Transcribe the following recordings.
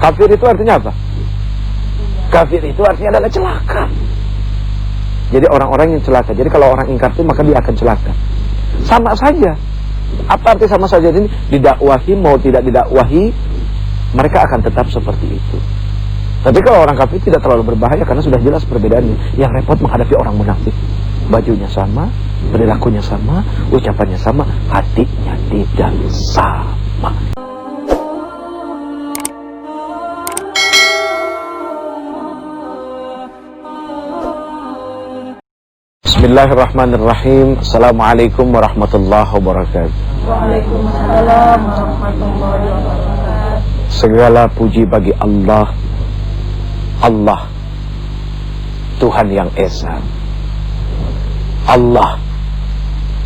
Kafir itu artinya apa? Kafir itu artinya adalah celaka. Jadi orang-orang yang celaka. Jadi kalau orang ingkar itu maka dia akan celaka. Sama saja. Apa arti sama saja ini? Didakwahi mau tidak didakwahi, mereka akan tetap seperti itu. Tapi kalau orang kafir tidak terlalu berbahaya karena sudah jelas perbedaannya. Yang repot menghadapi orang munafik. Bajunya sama, perilakunya sama, ucapannya sama, hatinya tidak sama. Bismillahirrahmanirrahim. Assalamualaikum warahmatullahi wabarakatuh. Waalaikumsalam warahmatullahi wabarakatuh. Segala puji bagi Allah, Allah Tuhan yang Esa, Allah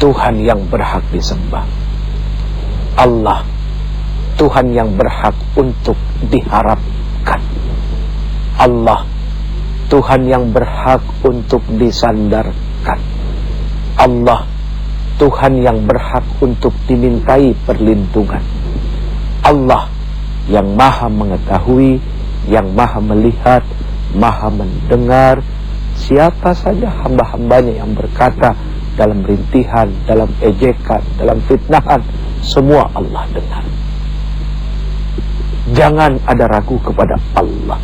Tuhan yang berhak disembah, Allah Tuhan yang berhak untuk diharapkan, Allah Tuhan yang berhak untuk disandarkan, Allah Tuhan yang berhak untuk dimintai perlindungan, Allah yang maha mengetahui, yang maha melihat, maha mendengar siapa saja hamba-hambanya yang berkata dalam rintihan, dalam ejekan, dalam fitnahan, semua Allah dengar. Jangan ada ragu kepada Allah.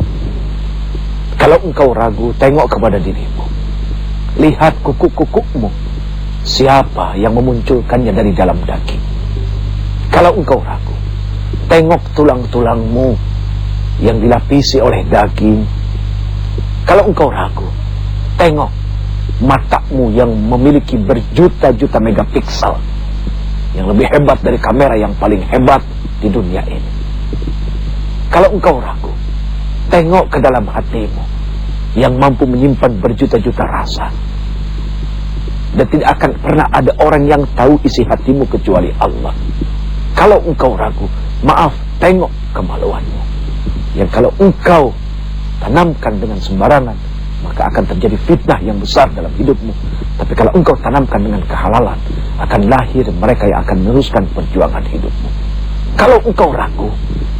Kalau engkau ragu, tengok kepada dirimu. Lihat kuku-kukumu, siapa yang memunculkannya dari dalam daging. Kalau engkau ragu, tengok tulang-tulangmu yang dilapisi oleh daging. Kalau engkau ragu, tengok matamu yang memiliki berjuta-juta megapiksel, yang lebih hebat dari kamera yang paling hebat di dunia ini. Kalau engkau ragu, tengok ke dalam hatimu yang mampu menyimpan berjuta-juta rasa. Dan tidak akan pernah ada orang yang tahu isi hatimu kecuali Allah. Kalau engkau ragu, maaf, tengok kemaluanmu yang kalau engkau tanamkan dengan sembarangan, maka akan terjadi fitnah yang besar dalam hidupmu. Tapi kalau engkau tanamkan dengan kehalalan, akan lahir mereka yang akan meneruskan perjuangan hidupmu. Kalau engkau ragu,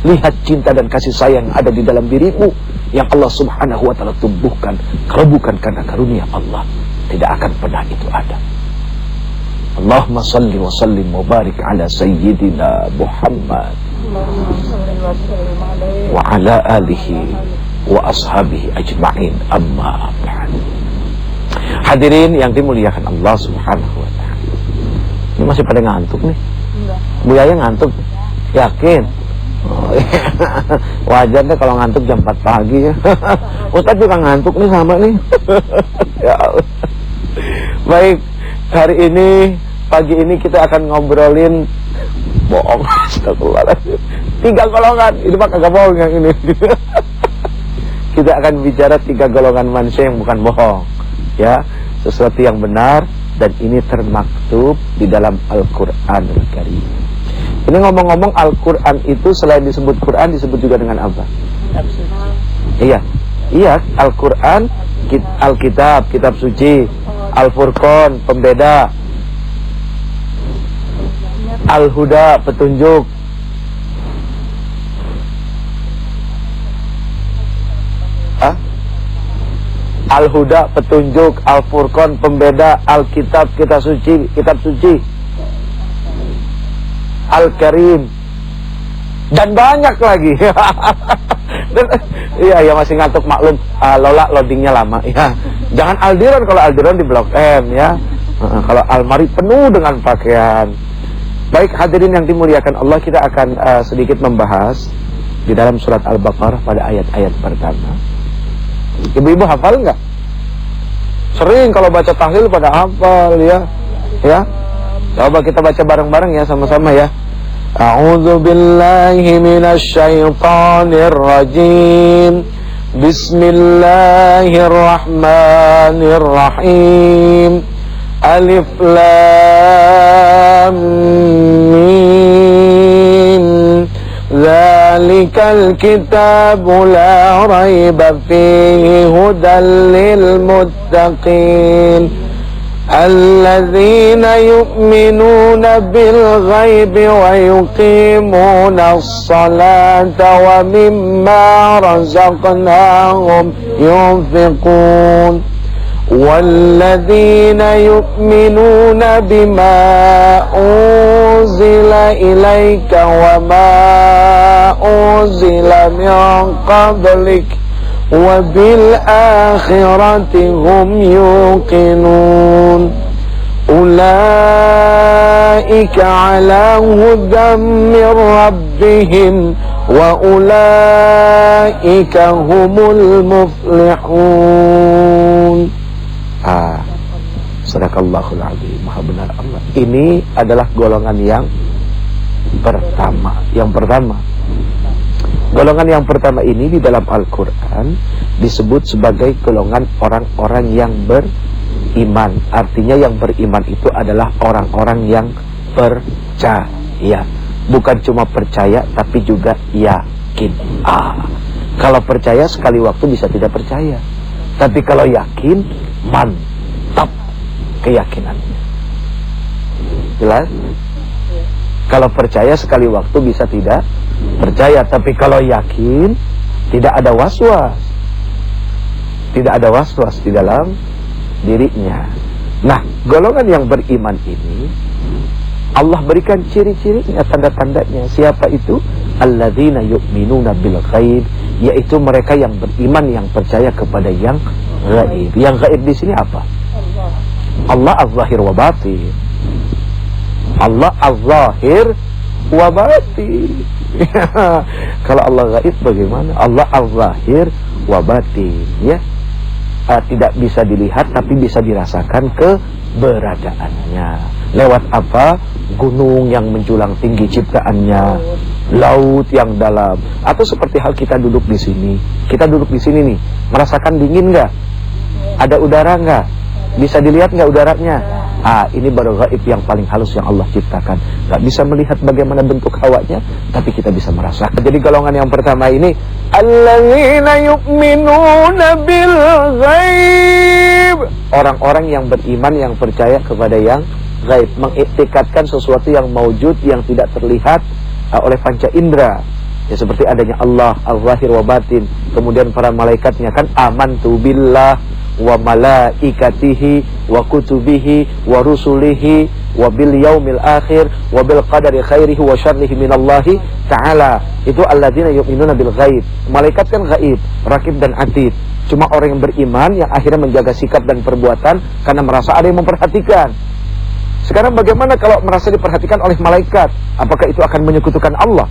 lihat cinta dan kasih sayang yang ada di dalam dirimu, yang Allah subhanahu wa ta'ala tumbuhkan. Kalau bukan karena karunia Allah, tidak akan pernah itu ada. Allahumma salli wa sallim wa barik ala sayyidina Muhammad wa ala alihi wa ashabihi ajma'in, amma ba'd. Hadirin yang dimuliakan Allah subhanahu wa ta'ala. Ini masih pada ngantuk nih? Enggak. Bu Yaya ngantuk? Yakin? Oh, iya. Wajar deh kalau ngantuk jam 4 pagi ya. Ustaz juga ngantuk nih sama nih. Ya Allah. Baik, hari ini, pagi ini kita akan ngobrolin bohong. Astagfirullahaladzim. 3 golongan, ini mah kagak bohong yang ini. Kita akan bicara 3 golongan manusia yang bukan bohong, ya, sesuatu yang benar, dan ini termaktub di dalam Al-Qur'anul Karim. Ini ngomong-ngomong, Al-Qur'an itu selain disebut Qur'an, disebut juga dengan apa? Iya, iya, Al-Qur'an, Alkitab, kitab suci, Al-Furqan, pembeda, Al-Huda, petunjuk, Al-Huda, petunjuk, Al-Furqan, pembeda, Alkitab, kitab suci, Al-Karim, dan banyak lagi. Iya, ya masih ngantuk, maklum. Lola loadingnya lama ya. Jangan Aldiron, kalau Aldiron di Blok M ya. Kalau almari penuh dengan pakaian. Baik, hadirin yang dimuliakan Allah, kita akan sedikit membahas di dalam surat Al-Baqarah pada ayat-ayat pertama. Ibu-ibu hafal nggak? Sering kalau baca tahlil pada hafal ya. Ya. Coba kita baca bareng-bareng ya, sama-sama ya. A'udzu billahi minasy syaithanir rajim. Bismillahirrahmanirrahim. Alif lam mim. Dzalikal kitabu la raiba fihi hudal lil muttaqin. الذين يؤمنون بالغيب ويقيمون الصلاة ومما رزقناهم ينفقون والذين يؤمنون بما أنزل إليك وما أنزل من قبلك وبالآخرة هم يوقنون أولئك على هدى من ربهم وأولئك هم المفلحون. Sadaqallahul Azim. Maha benar Allah. Ini adalah golongan yang pertama. Golongan yang pertama ini di dalam Al-Quran disebut sebagai golongan orang-orang yang beriman. Artinya yang beriman itu adalah orang-orang yang percaya. Bukan cuma percaya tapi juga yakin. Kalau percaya sekali waktu bisa tidak percaya. Tapi kalau yakin, mantap keyakinannya. Jelas? Kalau percaya sekali waktu bisa tidak percaya, tapi kalau yakin tidak ada was-was. Tidak ada was-was di dalam dirinya. Nah, golongan yang beriman ini Allah berikan ciri-cirinya, tanda-tandanya. Siapa itu? Alladzina yu'minuna bil ghaib, yaitu mereka yang beriman, yang percaya kepada yang gaib. Yang gaib di sini apa? Allah az-zahir wa batin. Allah az-zahir wa batin. Kalau Allah gaib bagaimana? Allah az-zahir wa batin, ya. Tidak bisa dilihat tapi bisa dirasakan keberadaannya. Lewat apa? Gunung yang menjulang tinggi ciptaannya, laut yang dalam, atau seperti hal kita duduk di sini. Kita duduk di sini nih, merasakan dingin nggak? Ada udara nggak? Bisa dilihat nggak udaranya? Ini baru gaib yang paling halus yang Allah ciptakan. Gak bisa melihat bagaimana bentuk hawanya, tapi kita bisa merasakan. Jadi golongan yang pertama ini, alladzina yu'minuna bil ghaib, orang-orang yang beriman, yang percaya kepada yang gaib, mengiktikadkan sesuatu yang maujud, yang tidak terlihat oleh panca indera. Ya seperti adanya Allah al-zahir wa batin, kemudian para malaikatnya kan amantu billah wa malaikatihi wa kutubihi wa rusulihi wa bil yaumil akhir wa bil qadari khairihi wa syarrihi minallahi ta'ala. Itu alladzina yu'minuna bil ghaib. Malaikat kan gaib, rakib dan atid. Cuma orang yang beriman yang akhirnya menjaga sikap dan perbuatan karena merasa ada yang memperhatikan. Sekarang bagaimana kalau merasa diperhatikan oleh malaikat? Apakah itu akan menyekutukan Allah?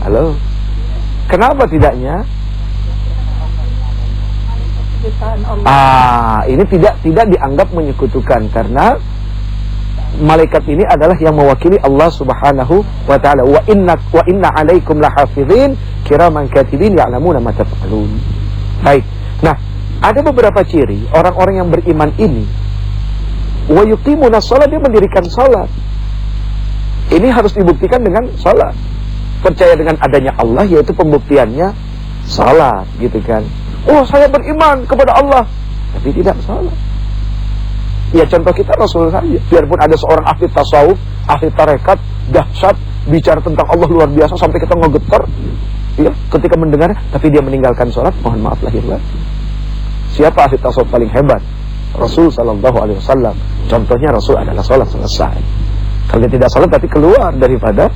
Halo? Kenapa tidaknya? Ini tidak dianggap menyekutukan karena malaikat ini adalah yang mewakili Allah Subhanahu wa taala. Wa inna 'alaikum lahafizin kiraman katibin ya'lamuna ma taf'alun. Baik. Nah, ada beberapa ciri orang-orang yang beriman ini. Wa yuqimuna shalah, dia mendirikan salat. Ini harus dibuktikan dengan salat. Percaya dengan adanya Allah, yaitu pembuktiannya salat, gitu kan. Oh, saya beriman kepada Allah, tapi tidak salat. Ya contoh kita Rasul saja. Biarpun ada seorang ahli tasawuf, ahli tarekat, dahsyat, bicara tentang Allah luar biasa sampai kita ngegetar, ya, ketika mendengar, tapi dia meninggalkan sholat, mohon maaf lahir batin. Siapa ahli tasawuf paling hebat? Rasul sallallahu alaihi wasallam. Contohnya Rasul adalah sholat selesai. Kalau dia tidak sholat, tapi keluar daripada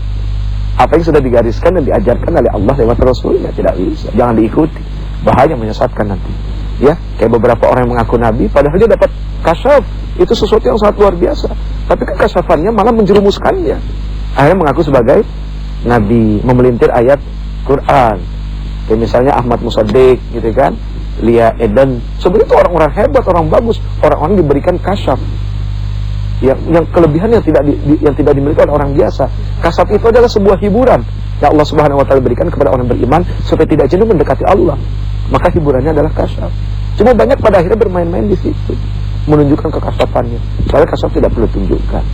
apa yang sudah digariskan dan diajarkan oleh Allah lewat Rasulnya. Tidak bisa, jangan diikuti. Bahaya, menyesatkan nanti. Ya, kayak beberapa orang yang mengaku nabi, padahal dia dapat kasyaf. Itu sesuatu yang sangat luar biasa. Tapi kan kasyafannya malah menjerumuskannya. Akhirnya mengaku sebagai nabi, memelintir ayat Quran. Kayak misalnya Ahmad Musaddiq, gitu kan, Lia Eden. Sebenarnya itu orang-orang hebat, orang bagus, orang-orang diberikan kasyaf. Yang kelebihan yang tidak dimiliki oleh orang biasa. Kasyaf itu adalah sebuah hiburan yang Allah Subhanahu wa taala berikan kepada orang beriman supaya tidak jenuh mendekati Allah. Maka hiburannya adalah kasyaf. Cuma banyak pada akhirnya bermain-main di situ, menunjukkan kekasyafannya. Soalnya kasyaf tidak perlu tunjukkan.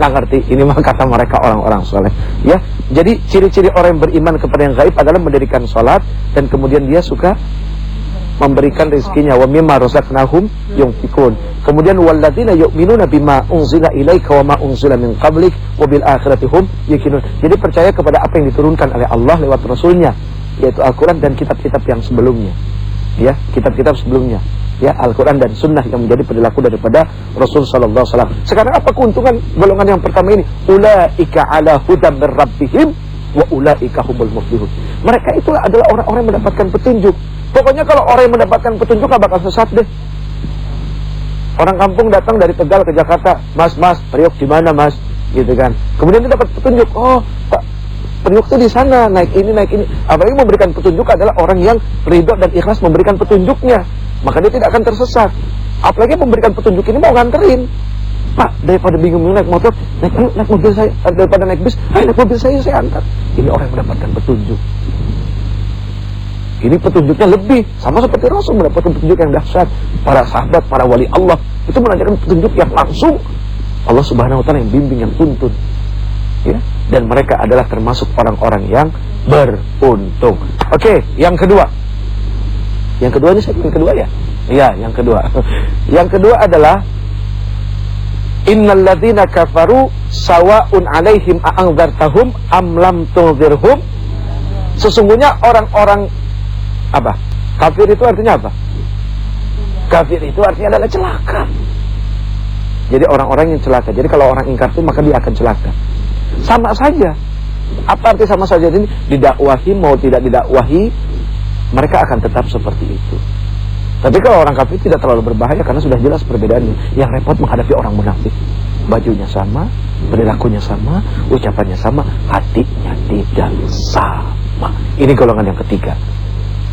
Nggak ngerti, ini mah kata mereka orang-orang soleh. Ya, jadi ciri-ciri orang yang beriman kepada yang gaib adalah mendirikan sholat dan kemudian dia suka memberikan rezekinya, wa mimma razaqnahum yunfikun. Kemudian walladzina yu'minuna bima unzila ilaika wa ma unzila min qablik wa bil akhirati hum yuqinun. Jadi percaya kepada apa yang diturunkan oleh Allah lewat Rasulnya, yaitu Al-Quran dan kitab-kitab yang sebelumnya. Ya, kitab-kitab sebelumnya. Ya, Al-Quran dan Sunnah yang menjadi perilaku daripada Rasul sallallahu alaihi wasallam. Sekarang apa keuntungan golongan yang pertama ini? Ulaika ala hudam mir rabbihim wa ulaika humul muflihun. Mereka itulah adalah orang-orang yang mendapatkan petunjuk. Pokoknya kalau orang yang mendapatkan petunjuk gak bakal sesat deh. Orang kampung datang dari Tegal ke Jakarta, "Mas, Priok di mana, Mas?" Gitu kan. Kemudian dia dapat petunjuk, "Oh, Pak, Priok tuh di sana, naik ini." Apalagi memberikan petunjuk adalah orang yang ridho dan ikhlas memberikan petunjuknya. Maka dia tidak akan tersesat. Apalagi memberikan petunjuk ini mau nganterin. "Pak, daripada bingung naik motor, naik mobil saya, daripada naik bis, naik mobil saya antar." Ini orang yang mendapatkan petunjuk. Ini petunjuknya lebih, sama seperti Rasul mendapatkan petunjuk yang dahsyat. Para sahabat, para wali Allah itu mengajarkan petunjuk yang langsung Allah Subhanahu wa taala yang bimbing, yang tuntun. Ya, dan mereka adalah termasuk orang-orang yang beruntung. Oke, yang kedua. Yang kedua ini saya yang kedua ya? Iya, yang kedua. Yang kedua adalah innal ladzina kafaru sawa'un 'alaihim a'anzartahum am lam tunzirhum. Sesungguhnya orang-orang apa? Kafir itu artinya apa? Kafir itu artinya adalah celaka. Jadi orang-orang yang celaka. Jadi kalau orang ingkar itu maka dia akan celaka. Sama saja. Apa arti sama saja ini? Didakwahi mau tidak didakwahi, mereka akan tetap seperti itu. Tapi kalau orang kafir tidak terlalu berbahaya karena sudah jelas perbedaannya. Yang repot menghadapi orang munafik. Bajunya sama, perilakunya sama, ucapannya sama, hatinya tidak sama. Ini golongan yang ketiga.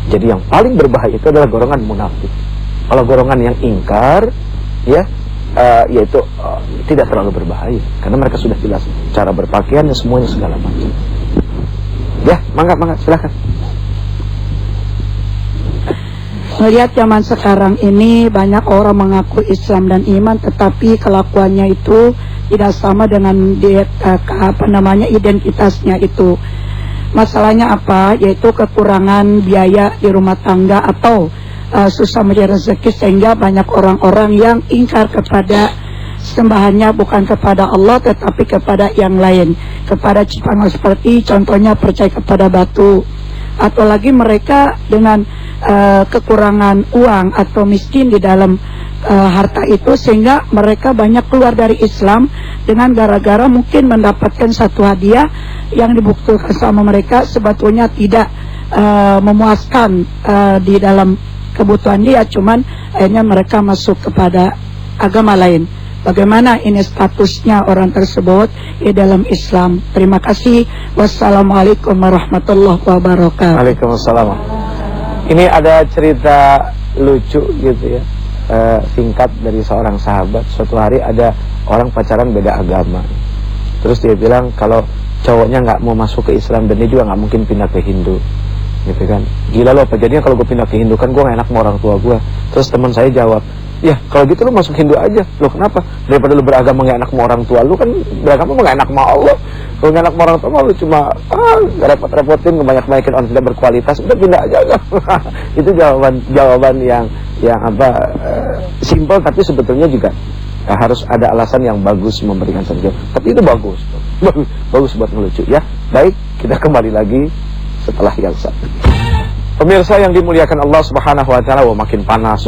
Jadi yang paling berbahaya itu adalah golongan munafik. Kalau golongan yang ingkar, ya, yaitu tidak terlalu berbahaya karena mereka sudah jelas cara berpakaiannya, semuanya segala macam. Ya, mangga silakan. Melihat zaman sekarang ini banyak orang mengaku Islam dan iman, tetapi kelakuannya itu tidak sama dengan identitasnya itu. Masalahnya apa? Yaitu kekurangan biaya di rumah tangga atau susah mencari rezeki, sehingga banyak orang-orang yang ingkar kepada sembahannya bukan kepada Allah tetapi kepada yang lain, kepada ciptaan, seperti contohnya percaya kepada batu, atau lagi mereka dengan kekurangan uang atau miskin di dalam harta itu, sehingga mereka banyak keluar dari Islam dengan gara-gara mungkin mendapatkan satu hadiah yang dibuktikan sama mereka sebetulnya tidak memuaskan di dalam kebutuhan dia, cuman akhirnya mereka masuk kepada agama lain. Bagaimana ini statusnya orang tersebut di dalam Islam? Terima kasih. Wassalamualaikum warahmatullahi wabarakatuh. Waalaikumsalam. Ini ada cerita lucu gitu ya, singkat dari seorang sahabat. Suatu hari ada orang pacaran beda agama. Terus dia bilang kalau cowoknya nggak mau masuk ke Islam dan dia juga nggak mungkin pindah ke Hindu, gitu kan. Gila lo, apa jadinya kalau gue pindah ke Hindu, kan gue gak enak sama orang tua gue. Terus teman saya jawab, ya kalau gitu lu masuk Hindu aja. Lo kenapa? Daripada lu beragama gak enak sama orang tua lu, kan beragama gak enak sama Allah. Kalau gak enak sama orang tua lu cuma repot-repotin, banyakin orang tidak berkualitas, udah pindah aja kan. Itu jawaban yang simpel, tapi sebetulnya juga harus ada alasan yang bagus memberikan satu jawab. Tapi itu bagus buat ngelucu ya. Baik, kita kembali lagi setelah yang satu. Pemirsa yang dimuliakan Allah Subhanahu wa taala, makin panas,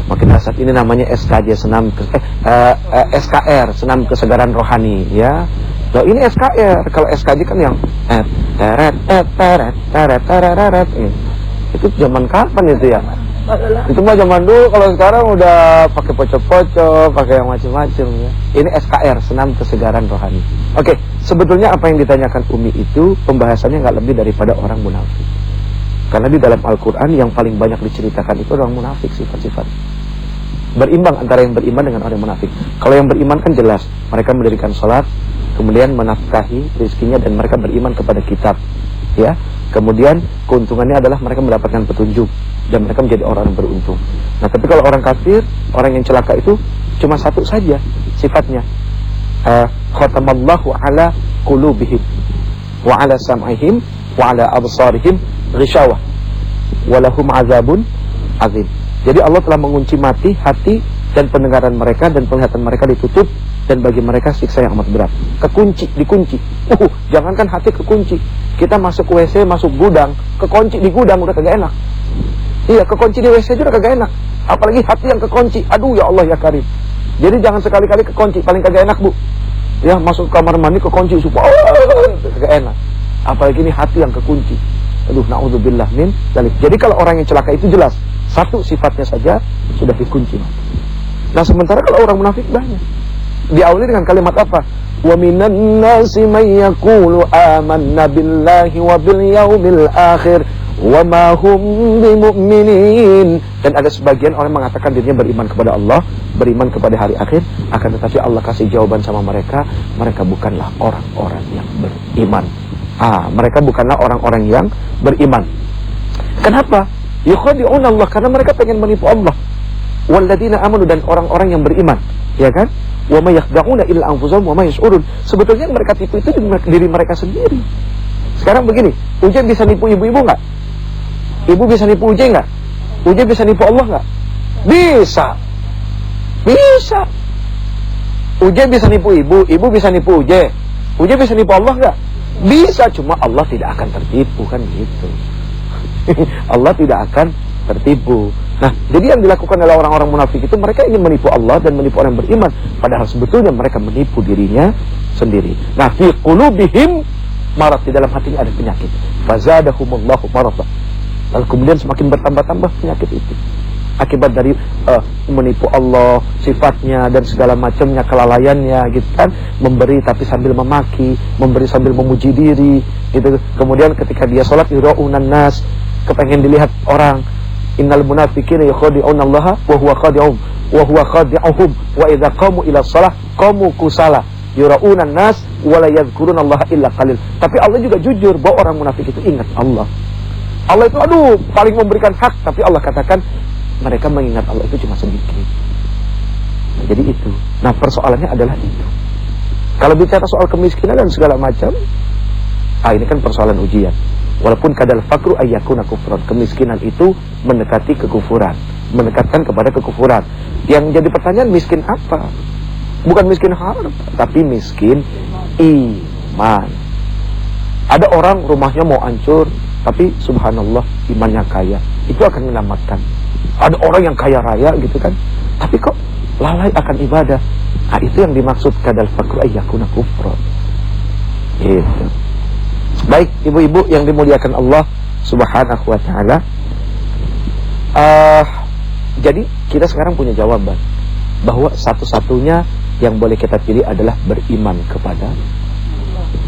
makin asat. Ini namanya SKJ, SKR, Senam Kesegaran Rohani ya. Loh, ini SKR. Kalau SKJ kan yang teret. Itu zaman kapan itu ya? Itu mah zaman dulu. Kalau sekarang udah pakai pocok-pocok, pakai yang macam-macam ya. Ini SKR, Senam Kesegaran Rohani. Oke, sebetulnya apa yang ditanyakan Umi itu pembahasannya nggak lebih daripada orang munafik. Karena di dalam Al-Quran yang paling banyak diceritakan itu orang munafik, sifat-sifat. Berimbang antara yang beriman dengan orang yang munafik. Kalau yang beriman kan jelas, mereka mendirikan sholat, kemudian menafkahi rezekinya, dan mereka beriman kepada kitab, ya. Kemudian keuntungannya adalah mereka mendapatkan petunjuk dan mereka menjadi orang yang beruntung. Nah, tapi kalau orang kafir, orang yang celaka itu cuma satu saja sifatnya. Khatamallahu ala qulubihim wa ala sam'ihim wa ala absarihim ghishawah wa lahum azabun azim. Jadi Allah telah mengunci mati, hati, dan pendengaran mereka, dan penglihatan mereka ditutup, dan bagi mereka siksa yang amat berat. Kekunci, dikunci. Jangankan hati kekunci. Kita masuk WC, masuk gudang, kekunci di gudang udah kagak enak. Iya, kekunci di WC juga kagak enak. Apalagi hati yang kekunci. Aduh ya Allah ya Karim. Jadi jangan sekali-kali kekunci, paling kagak enak bu. Ya masuk kamar mandi kekunci supaya kagak enak. Apalagi ini hati yang kekunci. Aduh, na'udzubillah min dzalik. Jadi kalau orang yang celaka itu jelas, satu sifatnya saja sudah dikunci. Nah sementara kalau orang munafik banyak. Diawali dengan kalimat apa? Wa minan nasi may yaqulu amanna billahi wa bil yaumil akhir wa ma hum bimu'minin. Dan ada sebagian orang mengatakan dirinya beriman kepada Allah, beriman kepada hari akhir, akan tetapi Allah kasih jawaban sama mereka, mereka bukanlah orang-orang yang beriman. Mereka bukanlah orang-orang yang beriman. Kenapa? Yukhadi'un Allah, karena mereka pengen menipu Allah. Walladzina amanu, dan orang-orang yang beriman, ya kan? Wa may yakhda'una illa anfusahum wa ma yash'urun. Sebetulnya yang mereka tipu itu diri mereka sendiri. Sekarang begini, Uje bisa nipu ibu-ibu enggak? Ibu bisa nipu Uje enggak? Uje bisa nipu Allah enggak? Bisa. Bisa. Uje bisa nipu ibu bisa nipu Uje. Uje bisa nipu Allah enggak? Bisa, cuma Allah tidak akan tertipu, kan gitu. Allah tidak akan tertipu. Nah, jadi yang dilakukan oleh orang-orang munafik itu, mereka ingin menipu Allah dan menipu orang yang beriman, padahal sebetulnya mereka menipu dirinya sendiri. Nah, fi qulubihim marad, di dalam hatinya ada penyakit. Fazadahumullahu marad. Lalu kemudian semakin bertambah-tambah penyakit itu. Akibat dari menipu Allah, sifatnya dan segala macamnya, kelalaiannya gitu kan, memberi tapi sambil memaki, memberi sambil memuji diri gitu. Kemudian ketika dia sholat, yura'unan nas, kepengen dilihat orang. Innal munafiqina yukhadi'una Allah wa huwa khadi'uhum wa idza qamu ila shalah qamu kusala yura'unan nas wa la yadhkuruna Allah illa qalil. Tapi Allah juga jujur bahwa orang munafik itu ingat Allah. Allah itu paling memberikan hak, tapi Allah katakan mereka mengingat Allah itu cuma sedikit. Nah, jadi itu. Nah, persoalannya adalah itu. Kalau bicara soal kemiskinan dan segala macam, ini kan persoalan ujian. Walaupun kadal fakru ayyakuna kufran, kemiskinan itu mendekati kekufuran, mendekatkan kepada kekufuran. Yang jadi pertanyaan, miskin apa? Bukan miskin harta, tapi miskin iman. Ada orang rumahnya mau hancur, tapi subhanallah imannya kaya, itu akan menyelamatkan. Ada orang yang kaya raya gitu kan, tapi kok lalai akan ibadah. Itu yang dimaksud kadal fakru ayyakuna kufran. Gitu. Baik, ibu-ibu yang dimuliakan Allah Subhanahu wa ta'ala. Jadi kita sekarang punya jawaban bahwa satu-satunya yang boleh kita pilih adalah beriman kepada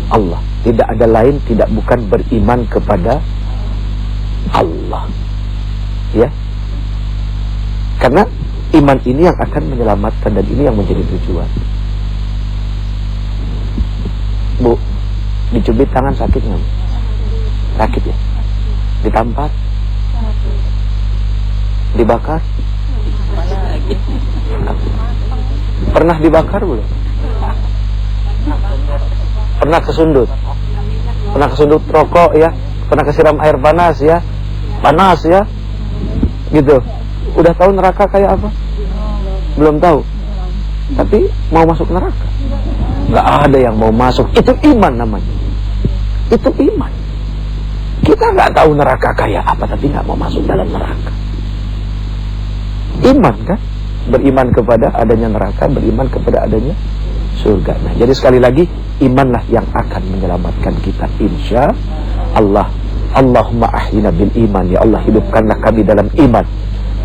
Allah. Tidak ada lain, tidak bukan beriman kepada Allah. Ya. Karena iman ini yang akan menyelamatkan, dan ini yang menjadi tujuan. Bu, dicubit tangan sakit nggak? Sakit ya? Ditampar? Dibakar? Pernah dibakar belum? Pernah kesundut? Pernah kesundut rokok ya? Pernah kesiram air panas ya? Panas ya? Gitu. Udah tahu neraka kayak apa? Belum tahu. Tapi mau masuk neraka? Nggak ada yang mau masuk. Itu iman namanya. Itu iman. Kita nggak tahu neraka kayak apa, tapi nggak mau masuk dalam neraka. Iman kan? Beriman kepada adanya neraka, beriman kepada adanya surga. Nah, jadi sekali lagi, imanlah yang akan menyelamatkan kita, insya Allah. Allahumma ahyina bil iman. Ya Allah, hidupkanlah kami dalam iman.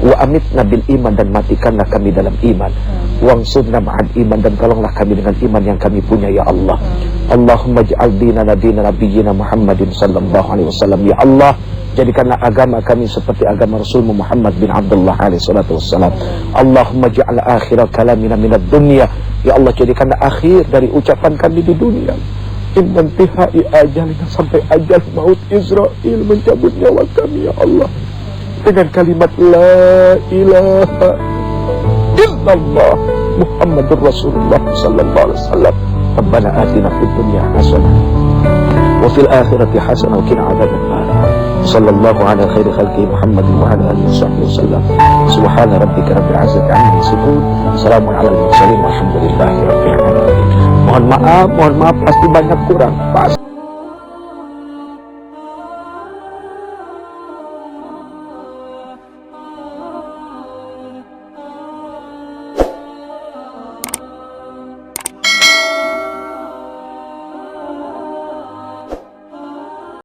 Wa amitna bil iman, dan matikanlah kami dalam iman. Wangsurna ma'al iman, dan tolonglah kami dengan iman yang kami punya ya Allah. Allahumma ja'al dinana dina nabiyyina Muhammadin sallallahu alaihi wasallam. Ya Allah, jadikanlah agama kami seperti agama Rasulmu Muhammad bin Abdullah alaihi salatu wassalam. Allahumma ja'al akhira kalamina minad dunya. Ya Allah, jadikanlah akhir dari ucapan kami di dunia. Inna intihai ajalina, sampai ajal maut Israel mencabut nyawa kami ya Allah, dengan kalimat la ilaha illallah Muhammadur Rasulullah sallallahu alaihi wasallam. Rabbana atina fid dunya hasanah wa fil akhirati hasanah wa qina adzabannar. Sallallahu ala khairi khalqi Muhammad wa ala alihi wasallam. Subhana rabbika rabbil izzati amma yasifun. Assalamu ala al-mursalin walhamdulillahi rabbil alamin. Mohon maaf pasti banyak kurang. Pasti